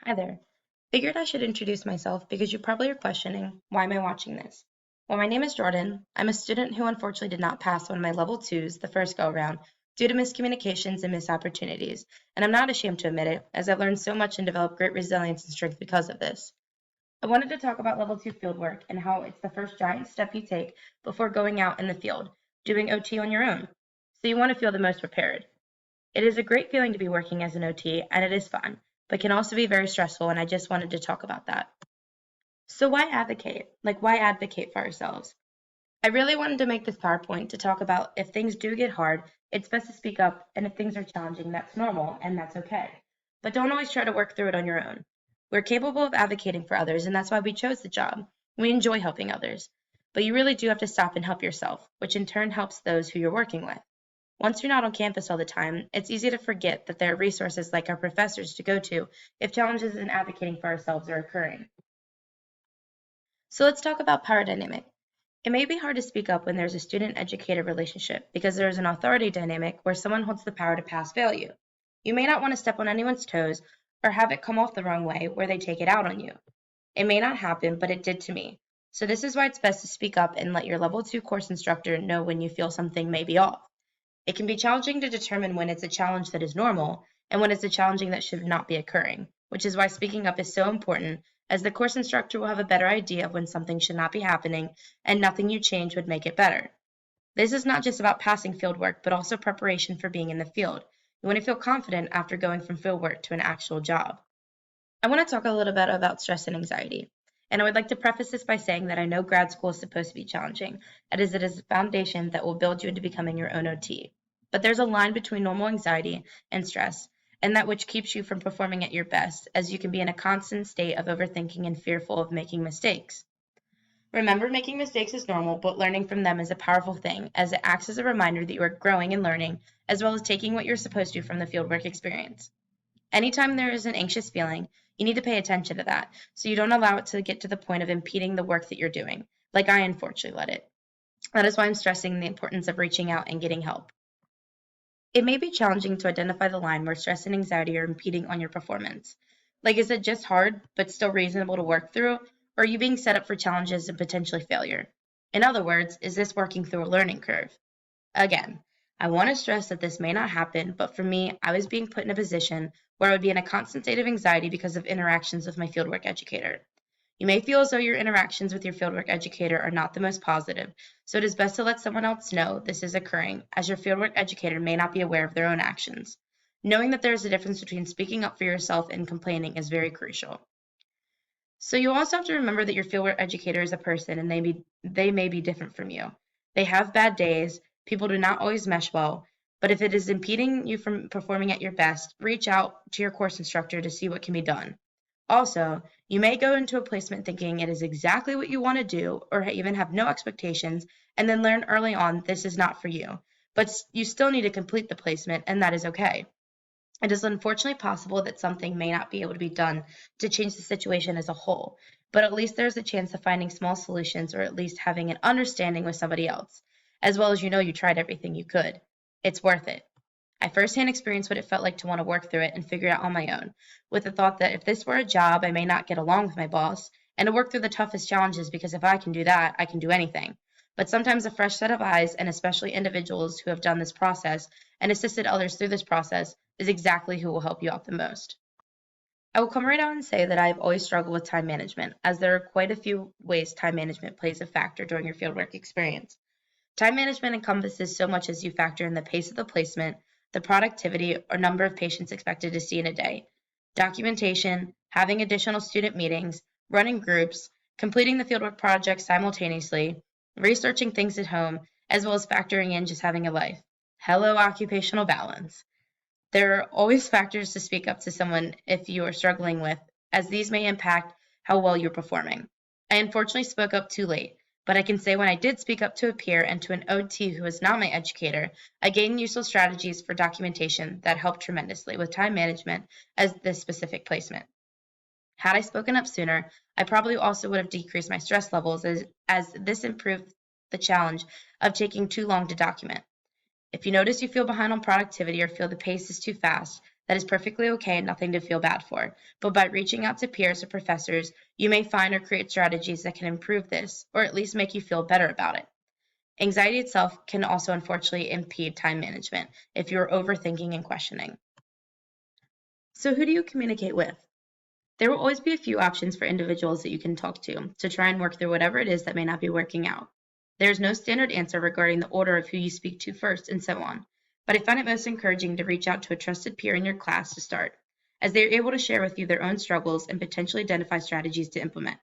Hi there. Figured I should introduce myself because you probably are questioning, why am I watching this? Well, my name is Jordan. I'm a student who unfortunately did not pass one of my level twos the first go around due to miscommunications and missed opportunities, and I'm not ashamed to admit it, as I've learned so much and developed great resilience and strength because of this. I wanted to talk about level two fieldwork and how it's the first giant step you take before going out in the field, doing OT on your own. So you want to feel the most prepared. It is a great feeling to be working as an OT, and it is fun, but can also be very stressful, and I just wanted to talk about that. So why advocate? Why advocate for ourselves? I really wanted to make this PowerPoint to talk about if things do get hard, it's best to speak up, and if things are challenging, that's normal, and that's okay. But don't always try to work through it on your own. We're capable of advocating for others, and that's why we chose the job. We enjoy helping others. But you really do have to stop and help yourself, which in turn helps those who you're working with. Once you're not on campus all the time, it's easy to forget that there are resources like our professors to go to if challenges in advocating for ourselves are occurring. So let's talk about power dynamic. It may be hard to speak up when there's a student-educator relationship because there is an authority dynamic where someone holds the power to pass value. You may not want to step on anyone's toes or have it come off the wrong way where they take it out on you. It may not happen, but it did to me. So this is why it's best to speak up and let your level 2 course instructor know when you feel something may be off. It can be challenging to determine when it's a challenge that is normal and when it's a challenging that should not be occurring, which is why speaking up is so important, as the course instructor will have a better idea of when something should not be happening and nothing you change would make it better. This is not just about passing fieldwork, but also preparation for being in the field. You want to feel confident after going from fieldwork to an actual job. I want to talk a little bit about stress and anxiety. And I would like to preface this by saying that I know grad school is supposed to be challenging, as it is a foundation that will build you into becoming your own OT. But there's a line between normal anxiety and stress, and that which keeps you from performing at your best, as you can be in a constant state of overthinking and fearful of making mistakes. Remember, making mistakes is normal, but learning from them is a powerful thing, as it acts as a reminder that you are growing and learning, as well as taking what you're supposed to from the fieldwork experience. Anytime there is an anxious feeling, you need to pay attention to that so you don't allow it to get to the point of impeding the work that you're doing, like I unfortunately let it. That is why I'm stressing the importance of reaching out and getting help. It may be challenging to identify the line where stress and anxiety are impeding on your performance. Is it just hard, but still reasonable to work through, or are you being set up for challenges and potentially failure? In other words, is this working through a learning curve? Again, I want to stress that this may not happen, but for me, I was being put in a position where I would be in a constant state of anxiety because of interactions with my fieldwork educator. You may feel as though your interactions with your fieldwork educator are not the most positive, so it is best to let someone else know this is occurring, as your fieldwork educator may not be aware of their own actions. Knowing that there is a difference between speaking up for yourself and complaining is very crucial. So you also have to remember that your fieldwork educator is a person and they may be different from you. They have bad days, people do not always mesh well, but if it is impeding you from performing at your best, reach out to your course instructor to see what can be done. Also, you may go into a placement thinking it is exactly what you want to do or even have no expectations and then learn early on this is not for you. But you still need to complete the placement and that is okay. It is unfortunately possible that something may not be able to be done to change the situation as a whole, but at least there's a chance of finding small solutions or at least having an understanding with somebody else, as well as you know you tried everything you could. It's worth it. I firsthand experienced what it felt like to want to work through it and figure it out on my own, with the thought that if this were a job, I may not get along with my boss, and to work through the toughest challenges because if I can do that, I can do anything. But sometimes a fresh set of eyes, and especially individuals who have done this process and assisted others through this process, is exactly who will help you out the most. I will come right out and say that I have always struggled with time management, as there are quite a few ways time management plays a factor during your fieldwork experience. Time management encompasses so much as you factor in the pace of the placement, the productivity or number of patients expected to see in a day, documentation, having additional student meetings, running groups, completing the fieldwork project simultaneously, researching things at home, as well as factoring in just having a life. Hello, occupational balance. There are always factors to speak up to someone if you are struggling with, as these may impact how well you're performing. I unfortunately spoke up too late, but I can say when I did speak up to a peer and to an OT who is not my educator, I gained useful strategies for documentation that helped tremendously with time management as this specific placement. Had I spoken up sooner, I probably also would have decreased my stress levels as this improved the challenge of taking too long to document. If you notice you feel behind on productivity or feel the pace is too fast, That is perfectly okay and nothing to feel bad for. But by reaching out to peers or professors, you may find or create strategies that can improve this, or at least make you feel better about it. Anxiety itself can also unfortunately impede time management if you're overthinking and questioning. So who do you communicate with? There will always be a few options for individuals that you can talk to try and work through whatever it is that may not be working out. There is no standard answer regarding the order of who you speak to first and so on, but I find it most encouraging to reach out to a trusted peer in your class to start, as they are able to share with you their own struggles and potentially identify strategies to implement.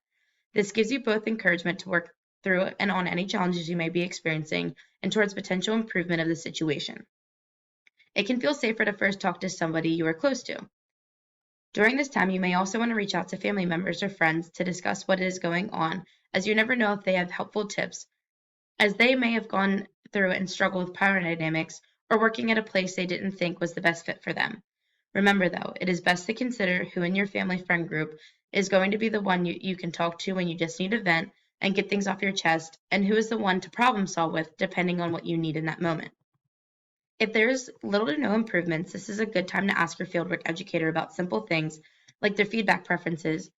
This gives you both encouragement to work through and on any challenges you may be experiencing and towards potential improvement of the situation. It can feel safer to first talk to somebody you are close to. During this time, you may also want to reach out to family members or friends to discuss what is going on, as you never know if they have helpful tips, as they may have gone through and struggled with power dynamics or working at a place they didn't think was the best fit for them. Remember, though, it is best to consider who in your family friend group is going to be the one you can talk to when you just need to vent and get things off your chest, and who is the one to problem solve with, depending on what you need in that moment. If there's little to no improvements, this is a good time to ask your fieldwork educator about simple things like their feedback preferences,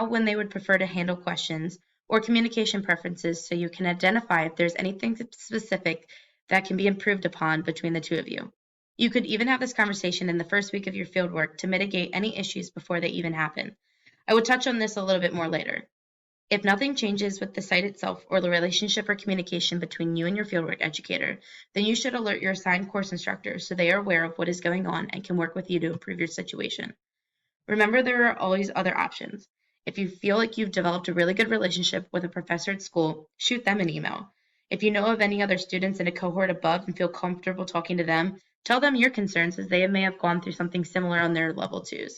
when they would prefer to handle questions, or communication preferences so you can identify if there's anything specific that can be improved upon between the two of you. You could even have this conversation in the first week of your fieldwork to mitigate any issues before they even happen. I will touch on this a little bit more later. If nothing changes with the site itself or the relationship or communication between you and your fieldwork educator, then you should alert your assigned course instructor so they are aware of what is going on and can work with you to improve your situation. Remember, there are always other options. If you feel like you've developed a really good relationship with a professor at school, shoot them an email. If you know of any other students in a cohort above and feel comfortable talking to them, tell them your concerns as they may have gone through something similar on their level 2s.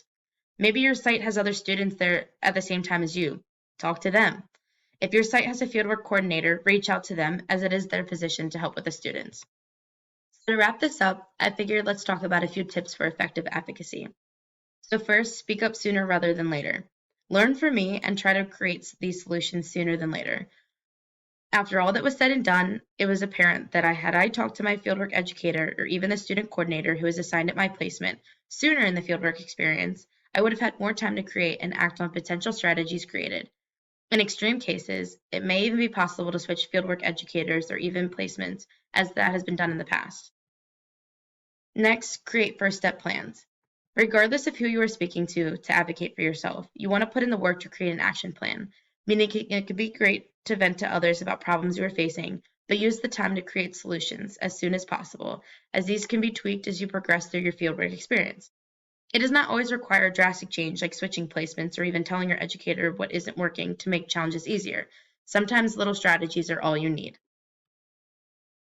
Maybe your site has other students there at the same time as you. Talk to them. If your site has a fieldwork coordinator, reach out to them as it is their position to help with the students. So to wrap this up, I figured let's talk about a few tips for effective advocacy. So first, speak up sooner rather than later. Learn from me and try to create these solutions sooner than later. After all that was said and done, it was apparent that had I talked to my fieldwork educator or even the student coordinator who was assigned at my placement sooner in the fieldwork experience, I would have had more time to create and act on potential strategies created. In extreme cases, it may even be possible to switch fieldwork educators or even placements, as that has been done in the past. Next, create first step plans. Regardless of who you are speaking to advocate for yourself, you want to put in the work to create an action plan, meaning it could be great to vent to others about problems you are facing, but use the time to create solutions as soon as possible, as these can be tweaked as you progress through your fieldwork experience. It does not always require a drastic change like switching placements or even telling your educator what isn't working to make challenges easier. Sometimes little strategies are all you need.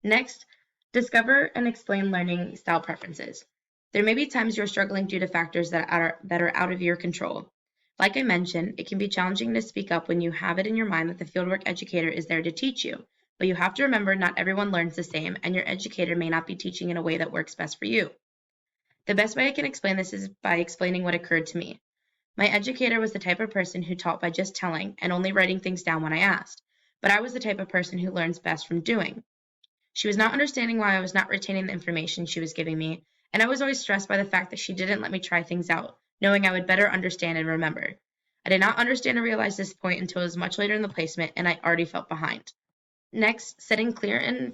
Next, discover and explain learning style preferences. There may be times you're struggling due to factors that are out of your control. Like I mentioned, it can be challenging to speak up when you have it in your mind that the fieldwork educator is there to teach you, but you have to remember not everyone learns the same, and your educator may not be teaching in a way that works best for you. The best way I can explain this is by explaining what occurred to me. My educator was the type of person who taught by just telling and only writing things down when I asked, but I was the type of person who learns best from doing. She was not understanding why I was not retaining the information she was giving me, and I was always stressed by the fact that she didn't let me try things out, knowing I would better understand and remember. I did not understand or realize this point until it was much later in the placement, and I already felt behind. Next, setting clear and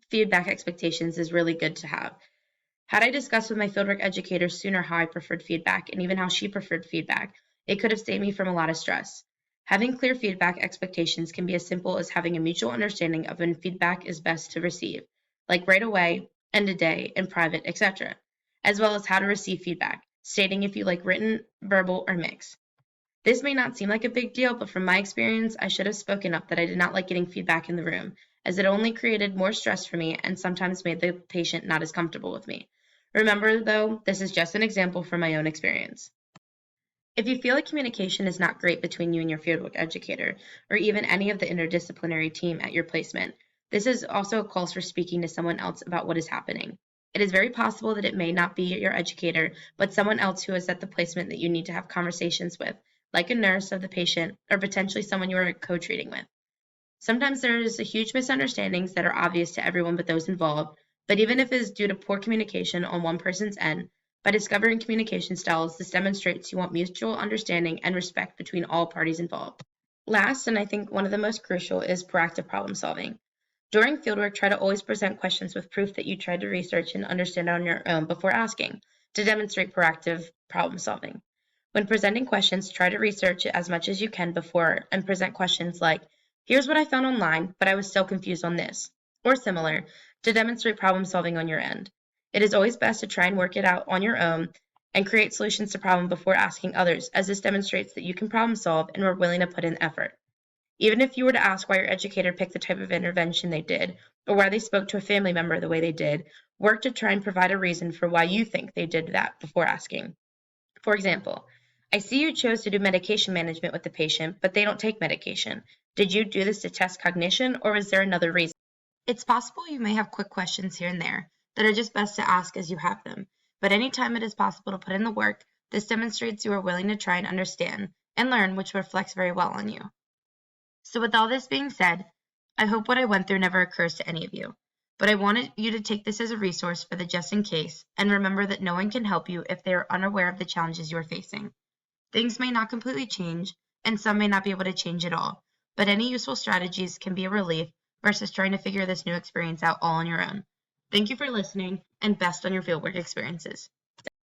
feedback expectations is really good to have. Had I discussed with my fieldwork educator sooner how I preferred feedback and even how she preferred feedback, it could have saved me from a lot of stress. Having clear feedback expectations can be as simple as having a mutual understanding of when feedback is best to receive, like right away, end of day, in private, etc., as well as how to receive feedback, stating if you like written, verbal, or mixed. This may not seem like a big deal, but from my experience, I should have spoken up that I did not like getting feedback in the room, as it only created more stress for me and sometimes made the patient not as comfortable with me. Remember, though, this is just an example from my own experience. If you feel like communication is not great between you and your fieldwork educator, or even any of the interdisciplinary team at your placement, this is also a call for speaking to someone else about what is happening. It is very possible that it may not be your educator, but someone else who is at the placement that you need to have conversations with, like a nurse of the patient, or potentially someone you are co-treating with. Sometimes there is a huge misunderstandings that are obvious to everyone but those involved, but even if it is due to poor communication on one person's end, By discovering communication styles, this demonstrates you want mutual understanding and respect between all parties involved. Last, and I think one of the most crucial, is proactive problem solving. During fieldwork, try to always present questions with proof that you tried to research and understand on your own before asking, to demonstrate proactive problem solving. When presenting questions, try to research it as much as you can before and present questions like, here's what I found online, but I was still confused on this, or similar, to demonstrate problem solving on your end. It is always best to try and work it out on your own and create solutions to problem before asking others, as this demonstrates that you can problem solve and are willing to put in effort. Even if you were to ask why your educator picked the type of intervention they did, or why they spoke to a family member the way they did, work to try and provide a reason for why you think they did that before asking. For example, I see you chose to do medication management with the patient, but they don't take medication. Did you do this to test cognition, or was there another reason? It's possible you may have quick questions here and there that are just best to ask as you have them, but anytime it is possible to put in the work, this demonstrates you are willing to try and understand and learn, which reflects very well on you. So with all this being said, I hope what I went through never occurs to any of you, but I wanted you to take this as a resource for the just in case, and remember that no one can help you if they are unaware of the challenges you are facing. Things may not completely change, and some may not be able to change at all, but any useful strategies can be a relief versus trying to figure this new experience out all on your own. Thank you for listening, and best on your fieldwork experiences.